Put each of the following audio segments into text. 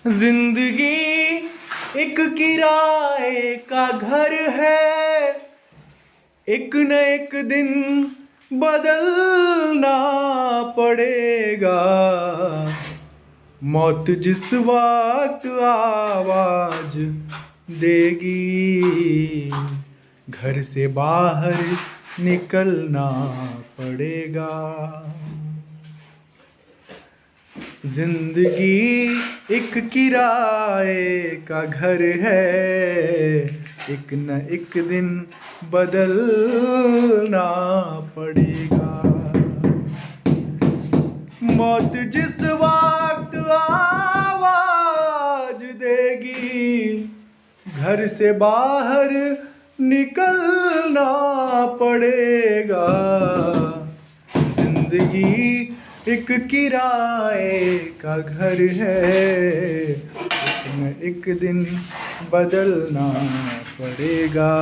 जिंदगी एक किराए का घर है, एक न एक दिन बदलना पड़ेगा। मौत जिस वक्त आवाज देगी, घर से बाहर निकलना पड़ेगा। जिंदगी एक किराए का घर है, एक न एक दिन बदलना पड़ेगा। मौत जिस वक्त आवाज देगी, घर से बाहर निकलना पड़ेगा। जिंदगी एक किराए का घर है, एक न एक दिन बदलना पड़ेगा।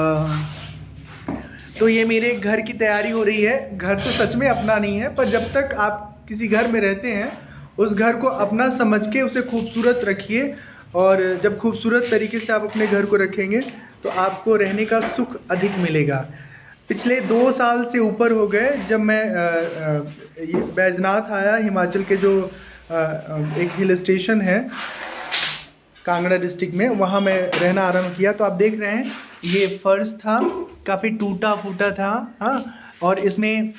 तो ये मेरे घर की तैयारी हो रही है। घर तो सच में अपना नहीं है, पर जब तक आप किसी घर में रहते हैं उस घर को अपना समझ के उसे खूबसूरत रखिए, और जब खूबसूरत तरीके से आप अपने घर को रखेंगे तो आपको रहने का सुख अधिक मिलेगा। पिछले 2 साल से ऊपर हो गए जब मैं बैजनाथ आया, हिमाचल के जो एक हिल स्टेशन है कांगड़ा डिस्ट्रिक्ट में, वहाँ मैं रहना आरंभ किया। तो आप देख रहे हैं ये फर्श था, काफ़ी टूटा फूटा था, हाँ, और इसमें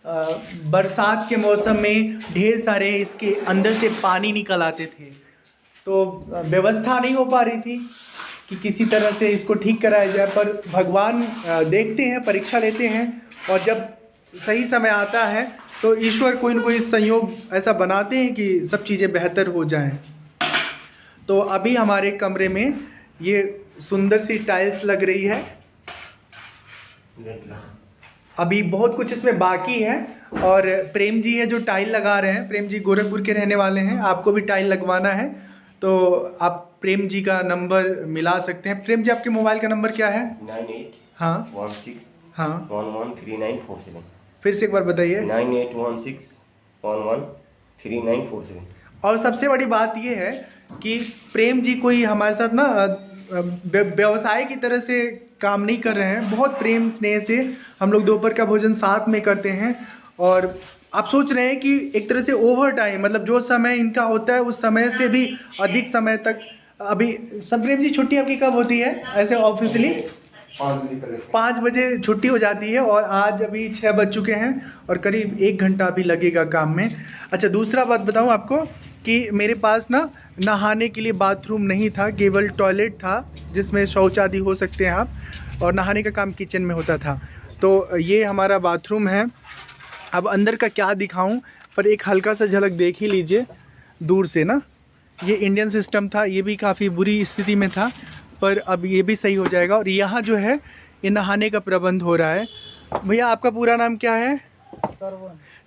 बरसात के मौसम में ढेर सारे इसके अंदर से पानी निकल आते थे। तो व्यवस्था नहीं हो पा रही थी कि किसी तरह से इसको ठीक कराया जाए, पर भगवान देखते हैं, परीक्षा लेते हैं, और जब सही समय आता है तो ईश्वर कोई न कोई संयोग ऐसा बनाते हैं कि सब चीज़ें बेहतर हो जाएं। तो अभी हमारे कमरे में ये सुंदर सी टाइल्स लग रही है। अभी बहुत कुछ इसमें बाकी है, और प्रेम जी है जो टाइल लगा रहे हैं। प्रेम जी गोरखपुर के रहने वाले हैं। आपको भी टाइल लगवाना है तो आप प्रेम जी का नंबर मिला सकते हैं। प्रेम जी, आपके मोबाइल का नंबर क्या है? 98 हाँ 16 हाँ 113947। फिर से एक बार बताइए। 9816 113947। और सबसे बड़ी बात ये है कि प्रेम जी कोई हमारे साथ ना व्यवसाय की तरह से काम नहीं कर रहे हैं। बहुत प्रेम स्नेह से हम लोग दोपहर का भोजन साथ में करते हैं। और आप सोच रहे हैं कि एक तरह से ओवर टाइम, मतलब जो समय इनका होता है उस समय से भी अधिक समय तक। अभी सब प्रेम जी, छुट्टी आपकी कब होती है ऐसे ऑफिशियली? 5 बजे छुट्टी हो जाती है, और आज अभी 6 बज चुके हैं और करीब 1 घंटा अभी लगेगा काम में। अच्छा, दूसरा बात बताऊं आपको कि मेरे पास ना नहाने के लिए बाथरूम नहीं था, केवल टॉयलेट था जिसमें शौच आदि हो सकते हैं आप, और नहाने का काम किचन में होता था। तो ये हमारा बाथरूम है। अब अंदर का क्या दिखाऊं, पर एक हल्का सा झलक देख ही लीजिए दूर से ना। ये इंडियन सिस्टम था, ये भी काफ़ी बुरी स्थिति में था, पर अब ये भी सही हो जाएगा। और यहाँ जो है ये नहाने का प्रबंध हो रहा है। भैया, आपका पूरा नाम क्या है?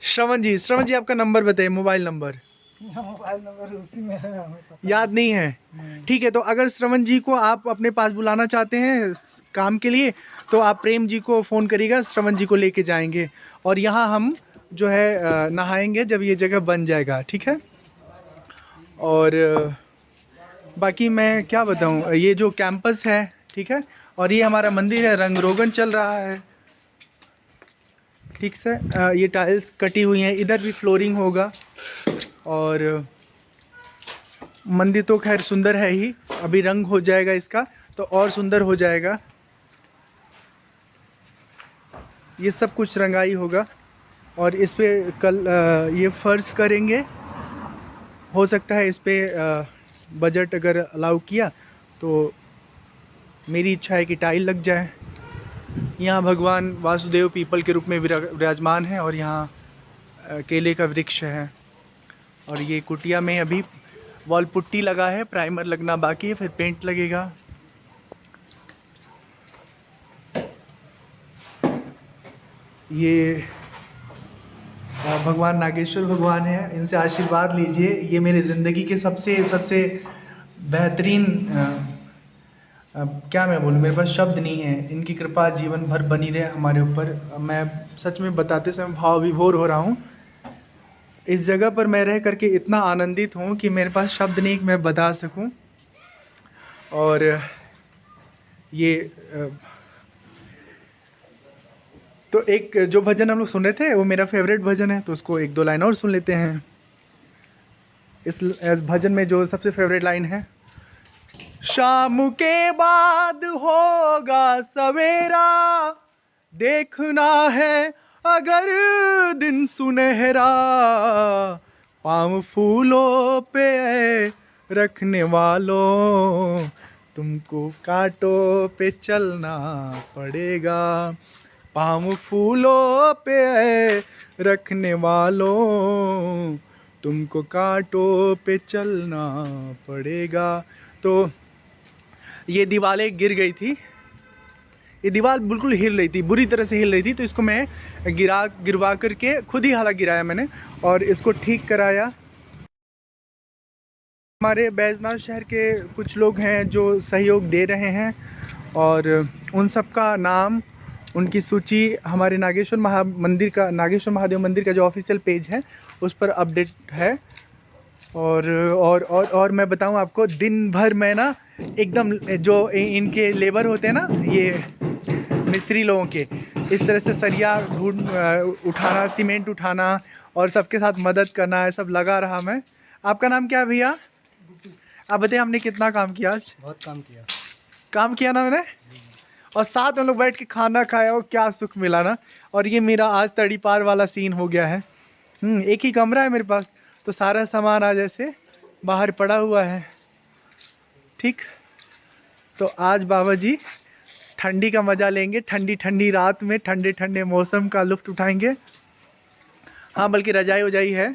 श्रवण जी। श्रवण जी, आपका नंबर बताइए, मोबाइल नंबर। मोबाइल नंबर उसी में है, याद नहीं है? ठीक है, तो अगर श्रवण जी को आप अपने पास बुलाना चाहते हैं काम के लिए तो आप प्रेम जी को फ़ोन करिएगा, श्रवण जी को लेके जाएंगे, और यहाँ हम जो है नहाएंगे जब ये जगह बन जाएगा। ठीक है। और बाकी मैं क्या बताऊँ, ये जो कैंपस है, ठीक है, और ये हमारा मंदिर है, रंग रोगन चल रहा है ठीक से। ये टाइल्स कटी हुई हैं, इधर भी फ्लोरिंग होगा, और मंदिर तो खैर सुंदर है ही, अभी रंग हो जाएगा इसका तो और सुंदर हो जाएगा। ये सब कुछ रंगाई होगा, और इस पे कल ये फर्श करेंगे। हो सकता है इस पे बजट अगर अलाउ किया तो मेरी इच्छा है कि टाइल लग जाए। यहाँ भगवान वासुदेव पीपल के रूप में विराजमान है, और यहाँ केले का वृक्ष है। और ये कुटिया में अभी वॉल पुट्टी लगा है, प्राइमर लगना बाकी है, फिर पेंट लगेगा। ये भगवान नागेश्वर भगवान है, इनसे आशीर्वाद लीजिए। ये मेरे ज़िंदगी के सबसे बेहतरीन, क्या मैं बोलूँ, मेरे पास शब्द नहीं है। इनकी कृपा जीवन भर बनी रहे हमारे ऊपर। मैं सच में बताते समय भाव विभोर हो रहा हूँ। इस जगह पर मैं रह करके इतना आनंदित हूँ कि मेरे पास शब्द नहीं कि मैं बता सकूँ। और ये तो एक जो भजन हम लोग सुन रहे थे वो मेरा फेवरेट भजन है, तो उसको एक दो लाइन और सुन लेते हैं। इस भजन में जो सबसे फेवरेट लाइन है, शाम के बाद होगा सवेरा, देखना है अगर दिन सुनहरा, पाँव फूलों पे रखने वालों, तुमको कांटों पे चलना पड़ेगा, पाँव फूलों पे रखने वालों, तुमको कांटों पे चलना पड़ेगा। तो ये दीवारें गिर गई थी, ये दीवार बिल्कुल हिल रही थी, बुरी तरह से हिल रही थी, तो इसको मैं गिरवा करके खुद ही हालांकि गिराया मैंने और इसको ठीक कराया। हमारे बैजनाथ शहर के कुछ लोग हैं जो सहयोग दे रहे हैं और उन सब का नाम, उनकी सूची हमारे नागेश्वर महादेव मंदिर का जो ऑफिशियल पेज है उस पर अपडेट है। और मैं बताऊं आपको, दिन भर मैं ना एकदम जो इनके लेबर होते हैं ना, ये मिस्त्री लोगों के, इस तरह से सरिया उठाना, सीमेंट उठाना और सबके साथ मदद करना है, सब लगा रहा मैं। आपका नाम क्या है भैया? आप बताइए, हमने कितना काम किया आज? बहुत काम किया ना मैंने, और साथ में लोग बैठ के खाना खाया और क्या सुख मिला ना। और ये मेरा आज तड़ी पार वाला सीन हो गया है। एक ही कमरा है मेरे पास, तो सारा सामान आज ऐसे बाहर पड़ा हुआ है। ठीक, तो आज बाबा जी ठंडी का मज़ा लेंगे, ठंडी ठंडी रात में ठंडे ठंडे मौसम का लुत्फ़ उठाएंगे। हाँ, बल्कि रजाई वजाई है,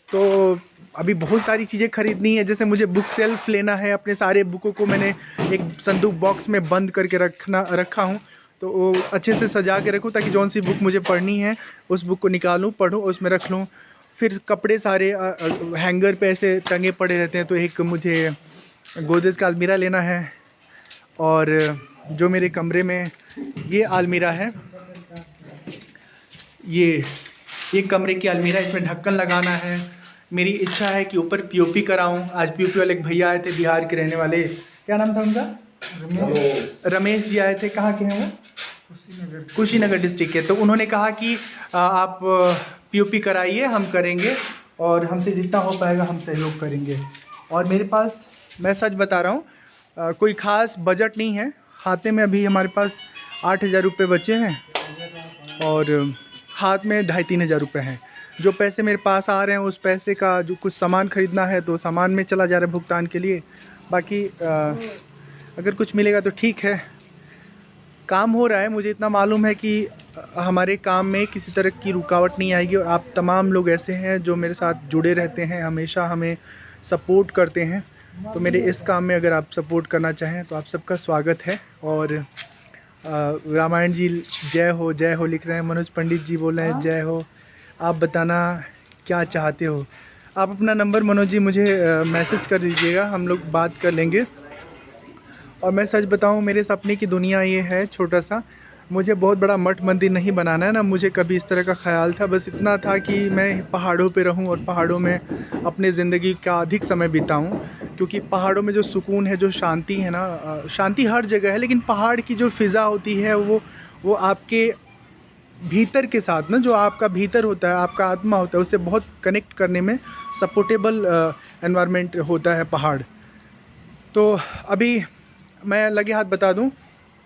तो अभी बहुत सारी चीज़ें खरीदनी है। जैसे मुझे बुक सेल्फ लेना है, अपने सारे बुकों को मैंने एक संदूक बॉक्स में बंद करके रखा हूँ, तो वो अच्छे से सजा के रखूँ ताकि जौन सी बुक मुझे पढ़नी है उस बुक को निकालूँ, पढूँ, उसमें रख लूँ। फिर कपड़े सारे हैंगर पे ऐसे टंगे पड़े रहते हैं, तो एक मुझे गोदरेज का अलमीरा लेना है। और जो मेरे कमरे में ये अलमीरा है, ये कमरे की अलमीरा, इसमें ढक्कन लगाना है। मेरी इच्छा है कि ऊपर पीओपी कराऊं। आज पीओपी वाले एक भैया आए थे, बिहार के रहने वाले, क्या नाम था उनका? रमेश जी आए थे। कहाँ के हैं वो? कुशीनगर डिस्ट्रिक्ट के। तो उन्होंने कहा कि आप पीओपी कराइए, हम करेंगे और हमसे जितना हो पाएगा हम सहयोग करेंगे। और मेरे पास, मैं सच बता रहा हूँ, कोई ख़ास बजट नहीं है। खाते में अभी हमारे पास 8,000 रुपये बचे हैं और हाथ में 2,500-3 हज़ार रुपये हैं। जो पैसे मेरे पास आ रहे हैं उस पैसे का जो कुछ सामान ख़रीदना है तो सामान में चला जा रहा है भुगतान के लिए। बाकी अगर कुछ मिलेगा तो ठीक है। काम हो रहा है, मुझे इतना मालूम है कि हमारे काम में किसी तरह की रुकावट नहीं आएगी। और आप तमाम लोग ऐसे हैं जो मेरे साथ जुड़े रहते हैं, हमेशा हमें सपोर्ट करते हैं। तो मेरे इस काम में अगर आप सपोर्ट करना चाहें तो आप सबका स्वागत है। और रामायण जी जय हो लिख रहे हैं, मनोज पंडित जी बोल रहे हैं जय हो। आप बताना क्या चाहते हो। आप अपना नंबर मनोज जी मुझे मैसेज कर दीजिएगा, हम लोग बात कर लेंगे। और मैं सच बताऊं, मेरे सपने की दुनिया ये है छोटा सा। मुझे बहुत बड़ा मठ मंदिर नहीं बनाना है ना, मुझे कभी इस तरह का ख्याल था। बस इतना था कि मैं पहाड़ों पे रहूं और पहाड़ों में अपने ज़िंदगी का अधिक समय बिताऊं। क्योंकि पहाड़ों में जो सुकून है, जो शांति है ना, शांति हर जगह है, लेकिन पहाड़ की जो फ़िज़ा होती है वो आपके भीतर के साथ ना, जो आपका भीतर होता है, आपका आत्मा होता है, उससे बहुत कनेक्ट करने में सपोर्टेबल एनवायरनमेंट होता है पहाड़। तो अभी मैं लगे हाथ बता दूं,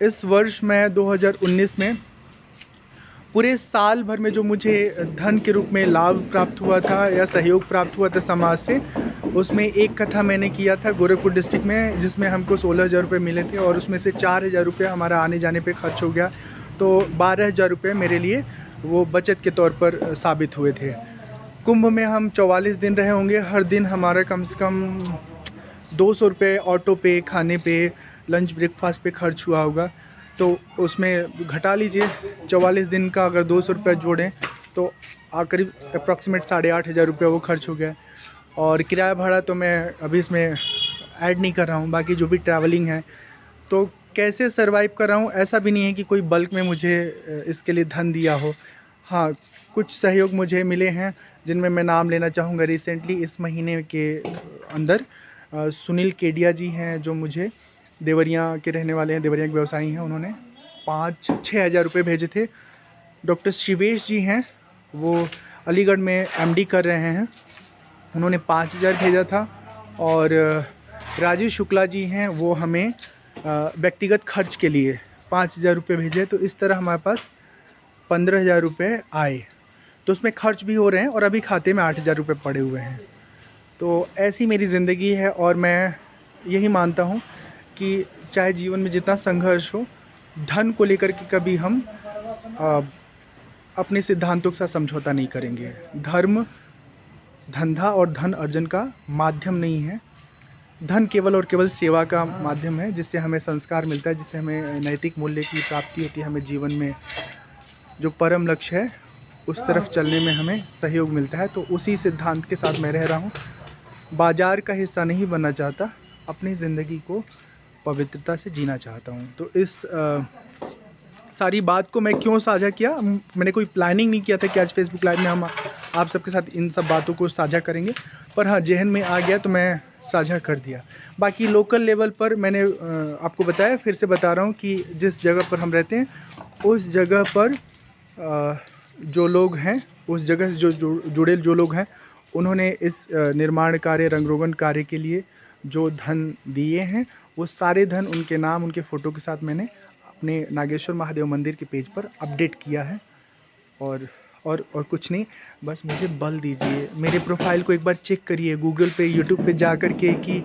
इस वर्ष में 2019 में पूरे साल भर में जो मुझे धन के रूप में लाभ प्राप्त हुआ था या सहयोग प्राप्त हुआ था समाज से, उसमें एक कथा मैंने किया था गोरखपुर डिस्ट्रिक्ट में, जिसमें हमको 16,000 रुपये मिले थे और उसमें से 4,000 रुपये हमारा आने जाने पे खर्च हो गया। तो 12,000 रुपये मेरे लिए वो बचत के तौर पर साबित हुए थे। कुंभ में हम 44 दिन रहे होंगे। हर दिन हमारा कम से कम 200 रुपये ऑटो पे, खाने पे, लंच ब्रेकफास्ट पे खर्च हुआ होगा। तो उसमें घटा लीजिए, 44 दिन का अगर 200 रुपये जोड़ें तो करीब अप्रॉक्सीमेट 8,500 रुपये वो खर्च हो गया। और किराया भाड़ा तो मैं अभी इसमें ऐड नहीं कर रहा हूँ, बाकी जो भी ट्रैवलिंग है। तो कैसे सरवाइव कर रहा हूँ, ऐसा भी नहीं है कि कोई बल्क में मुझे इसके लिए धन दिया हो। हाँ, कुछ सहयोग मुझे मिले हैं जिनमें मैं नाम लेना चाहूँगा। रिसेंटली इस महीने के अंदर सुनील केडिया जी हैं जो मुझे देवरिया के रहने वाले हैं, देवरिया के व्यवसायी हैं, उन्होंने 5-6 हज़ार रुपये भेजे थे। डॉक्टर शिवेश जी हैं, वो अलीगढ़ में एमडी कर रहे हैं, उन्होंने 5,000 भेजा था। और राजीव शुक्ला जी हैं, वो हमें व्यक्तिगत खर्च के लिए 5,000 रुपये भेजे। तो इस तरह हमारे पास 15,000 रुपये आए, तो उसमें खर्च भी हो रहे हैं और अभी खाते में 8,000 रुपये पड़े हुए हैं। तो ऐसी मेरी ज़िंदगी है और मैं यही मानता हूँ कि चाहे जीवन में जितना संघर्ष हो, धन को लेकर के कभी हम अपने सिद्धांतों के साथ समझौता नहीं करेंगे। धर्म, धंधा और धन अर्जन का माध्यम नहीं है। धन केवल और केवल सेवा का माध्यम है, जिससे हमें संस्कार मिलता है, जिससे हमें नैतिक मूल्य की प्राप्ति होती है। हमें जीवन में जो परम लक्ष्य है उस तरफ चलने में हमें सहयोग मिलता है। तो उसी सिद्धांत के साथ मैं रह रहा हूँ। बाजार का हिस्सा नहीं बनना चाहता, अपनी ज़िंदगी को पवित्रता से जीना चाहता हूँ। तो इस सारी बात को मैं क्यों साझा किया, मैंने कोई प्लानिंग नहीं किया था कि आज फेसबुक लाइव में हम आप सबके साथ इन सब बातों को साझा करेंगे, पर हाँ जहन में आ गया तो मैं साझा कर दिया। बाकी लोकल लेवल पर मैंने आपको बताया, फिर से बता रहा हूँ कि जिस जगह पर हम रहते हैं उस जगह पर जो लोग हैं, उस जगह से जो जुड़े जो लोग हैं, उन्होंने इस निर्माण कार्य, रंगरोगन कार्य के लिए जो धन दिए हैं, वो सारे धन उनके नाम, उनके फ़ोटो के साथ मैंने अपने नागेश्वर महादेव मंदिर के पेज पर अपडेट किया है। और कुछ नहीं, बस मुझे बल दीजिए। मेरे प्रोफाइल को एक बार चेक करिए गूगल पे, यूट्यूब पे जा कर के कि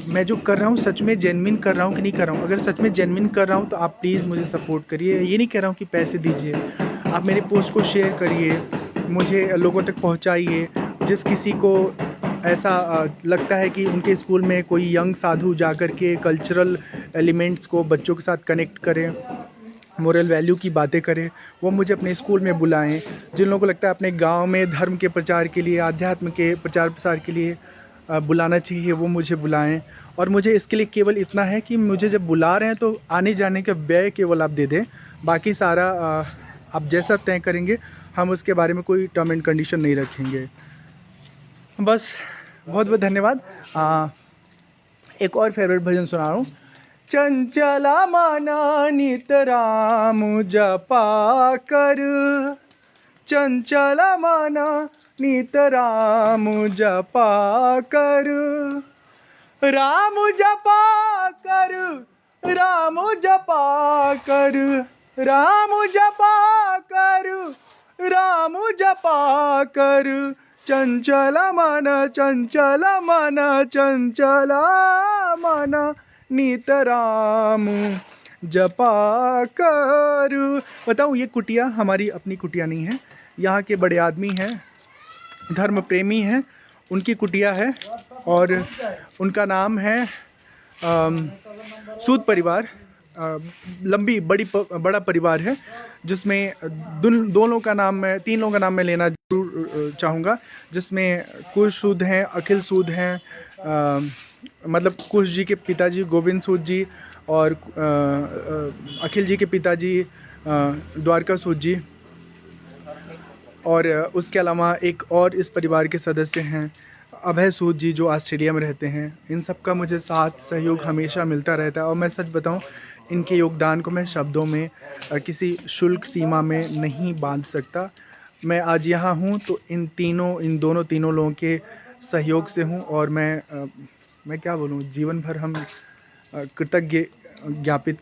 मैं जो कर रहा हूँ सच में जेन्युइन कर रहा हूँ कि नहीं कर रहा हूँ। अगर सच में जेन्युइन कर रहा हूँ तो आप प्लीज़ मुझे सपोर्ट करिए। ये नहीं कह रहा हूँ कि पैसे दीजिए, आप मेरे पोस्ट को शेयर करिए, मुझे लोगों तक पहुँचाइए। जिस किसी को ऐसा लगता है कि उनके स्कूल में कोई यंग साधु जा कर के कल्चरल एलिमेंट्स को बच्चों के साथ कनेक्ट करें, मोरल वैल्यू की बातें करें, वो मुझे अपने स्कूल में बुलाएं। जिन लोगों को लगता है अपने गांव में धर्म के प्रचार के लिए, अध्यात्म के प्रचार प्रसार के लिए बुलाना चाहिए, वो मुझे बुलाएं। और मुझे इसके लिए केवल इतना है कि मुझे जब बुला रहे हैं तो आने जाने का व्यय केवल आप दे दें, बाकी सारा आप जैसा तय करेंगे, हम उसके बारे में कोई टर्म एंड कंडीशन नहीं रखेंगे। बस बहुत बहुत धन्यवाद। एक और फेवरेट भजन सुना रहा हूँ। चंचला माना नित राम जपा कर, चंचला माना नित राम जपा कर, राम जपा कर, राम जपा कर, राम जपा कर, राम जपा कर, चंचल मन, चंचल मन, चंचल मन नित राम जपा कर। बताऊँ, ये कुटिया हमारी अपनी कुटिया नहीं है, यहाँ के बड़े आदमी हैं, धर्म प्रेमी हैं, उनकी कुटिया है और उनका नाम है सूद परिवार। बड़ा परिवार है जिसमें दोनों का नाम मैं, 3 लोगों का नाम मैं लेना जरूर चाहूँगा, जिसमें कुश सूद हैं, अखिल सूद हैं, मतलब कुश जी के पिताजी गोविंद सूद जी और अखिल जी के पिताजी द्वारका सूद जी, और उसके अलावा एक और इस परिवार के सदस्य हैं अभय सूद जी जो ऑस्ट्रेलिया में रहते हैं। इन सब का मुझे साथ सहयोग हमेशा मिलता रहता है और मैं सच बताऊं, इनके योगदान को मैं शब्दों में किसी शुल्क सीमा में नहीं बांध सकता। मैं आज यहाँ हूँ तो इन दोनों तीनों लोगों के सहयोग से हूँ और मैं क्या बोलूँ, जीवन भर हम कृतज्ञता ज्ञापित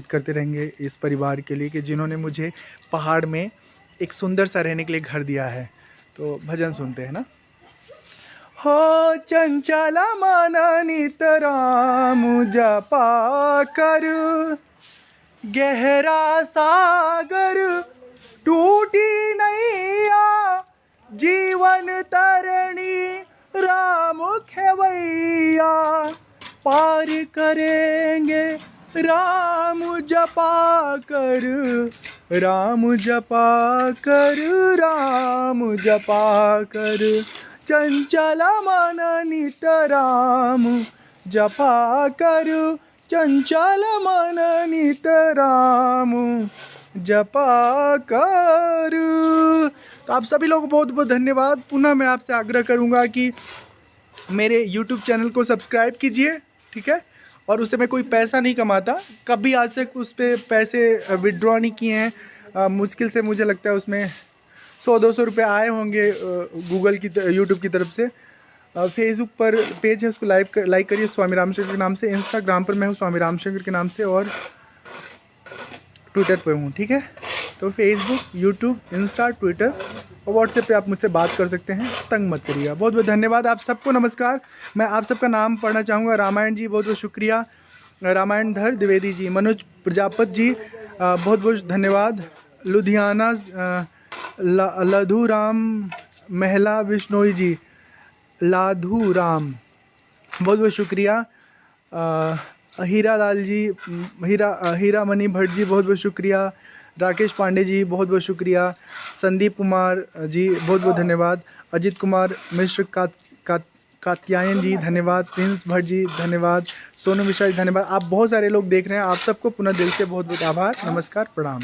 करते रहेंगे इस परिवार के लिए कि जिन्होंने मुझे पहाड़ में एक सुंदर सा रहने के लिए घर दिया है। तो भजन सुनते हैं ना। हो चंचल मन नित राम जपा कर, गहरा सागर टूटी नैया, जीवन तरणी राम खेवैया, पार करेंगे राम जपा कर, राम जपा कर, राम जपा कर, चंचल मन नित राम जपा कर, चंचल मन नित राम जपा कर। तो आप सभी लोगों को बहुत बहुत धन्यवाद। पुनः मैं आपसे आग्रह करूंगा कि मेरे YouTube चैनल को सब्सक्राइब कीजिए, ठीक है। और उससे मैं कोई पैसा नहीं कमाता, कभी आज तक उस पर पैसे विड्रॉ नहीं किए हैं। मुश्किल से मुझे लगता है उसमें 100-200 रुपये आए होंगे गूगल की यूट्यूब की तरफ से। फेसबुक पर पेज है, उसको लाइक करिए स्वामी रामशंकर के नाम से। इंस्टाग्राम पर मैं हूँ स्वामी रामशंकर के नाम से, और ट्विटर पर हूँ, ठीक है। तो फेसबुक, यूट्यूब, इंस्टा, ट्विटर और व्हाट्सएप पे आप मुझसे बात कर सकते हैं। तंग मत करिएगा। बहुत बहुत धन्यवाद आप सबको। नमस्कार। मैं आप सबका नाम पढ़ना चाहूँगा। रामायण जी बहुत बहुत शुक्रिया, रामायण धर द्विवेदी जी, मनोज प्रजापत जी बहुत बहुत धन्यवाद, लुधियाना लधु राम महिला विश्नोई जी, लाधू राम बहुत बहुत शुक्रिया, हीरा लाल जी, हीरा मणि भट्ट जी बहुत बहुत शुक्रिया, राकेश पांडे जी बहुत बहुत शुक्रिया, संदीप कुमार जी बहुत बहुत धन्यवाद, अजित कुमार मिश्र कात्यायन जी धन्यवाद, प्रिंस भट्ट जी धन्यवाद, सोनू मिश्रा जी धन्यवाद। आप बहुत सारे लोग देख रहे हैं, आप सबको पुनः दिल से बहुत बहुत आभार। नमस्कार, प्रणाम।